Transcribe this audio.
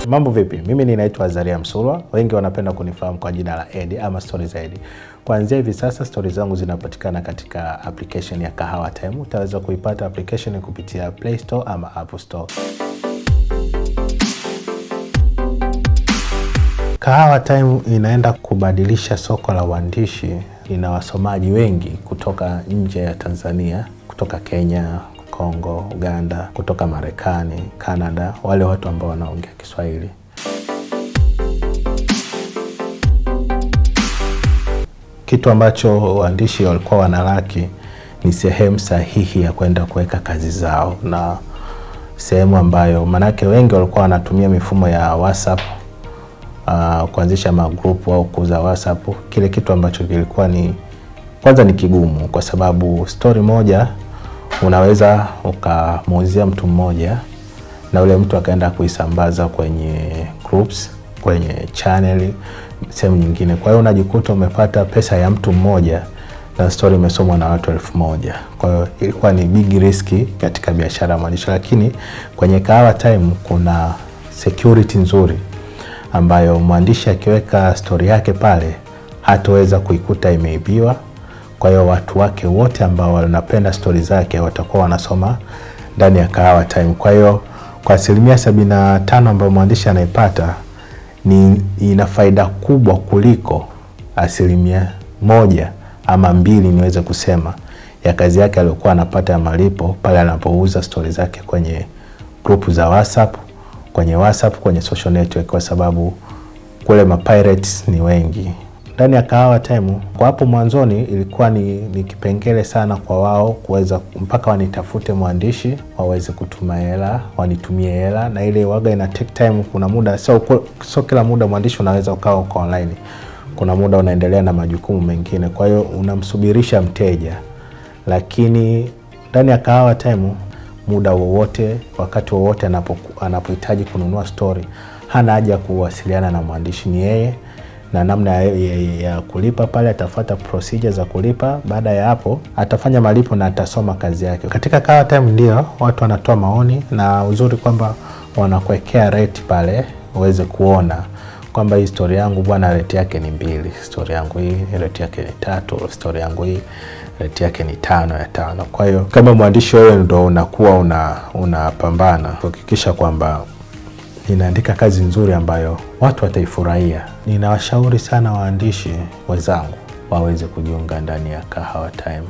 Mambo vipi? Mimi ninaitwa Azaria Msulwa. Wengi wanapenda kunifahamu kwa jina la Eddie ama Stories Eddie. Kuanzia hivi sasa stories zangu zinapatikana katika application ya Kahawa Time. Utaweza kuipata application kupitia Play Store ama Apple Store. Kahawa Time inaenda kubadilisha soko la uandishi. Ina wasomaji wengi kutoka nje ya Tanzania, kutoka Kenya, Kongo, Uganda, kutoka Marekani, Canada, wale watu ambao wanaongea Kiswahili. Kitu ambacho waandishi walikuwa wanalaki ni sehemu sahihi ya kwenda kuweka kazi zao, na sehemu ambayo manake wengi walikuwa wanatumia mifumo ya WhatsApp kuanzisha magrupu au kuuza WhatsApp. Kile kitu ambacho kilikuwa ni kwanza ni kigumu, kwa sababu story moja unaweza ukamuuzia mtu mmoja na ule mtu akaenda kuisambaza kwenye groups, kwenye channel, sehemu nyingine. Kwa hiyo unajikuta umepata pesa ya mtu mmoja na story imesomwa na watu 1000. Kwa hiyo ilikuwa ni big risk katika biashara ya mwandishi, lakini kwenye Kahawa Time kuna security nzuri ambayo mwandishi akiweka story yake pale hataweza kuikuta imeibiwa. Kwa hiyo watu wake wote ambao wanapenda story zake watakuwa wanasoma ndani ya Kahawa Time. Kwa hiyo kwa 75% ambayo mwandishi anaipata ina faida kubwa kuliko 1 ama 2 niweze kusema ya kazi yake aliyokuwa anapata ya malipo pale anapouza story zake kwenye grupu za WhatsApp, kwenye social network, kwa sababu kule pirates ni wengi. Ndani ya Kahawa Time kwa hapo mwanzoni ilikuwa ni kipengele sana kwa wao kuweza mpaka wanitafute mwandishi waweze kutuma hela, wanitumie hela, na ile waga ina take time. Kuna muda so kila muda mwandishi unaweza ukawa uko online, kuna muda unaendelea na majukumu mengine, kwa hiyo unamsubirisha mteja. Lakini ndani ya Kahawa Time muda wowote, wakati wowote anapohitaji kununua story, hana haja kuwasiliana na mwandishi, ni yeye na namna ya kulipa pale, atafuata procedure za kulipa. Baada ya hapo atafanya malipo na atasoma kazi yake. Katika Kahawa Time ndio watu wanatoa maoni, na uzuri kwamba wanakuwekea rate pale uweze kuona kwamba hii story yangu bwana rate yake ni 2, story yangu hii rate yake ni 3, story yangu hii rate yake ni 5 ya 5. Kwa hiyo kama mwandishi wewe ndio unakuwa unapambana kuhakikisha kwamba ninaandika kazi nzuri ambayo watu wataifurahia. Ninawashauri sana waandishi wenzangu waweze kujiunga ndani ya Kahawa Time.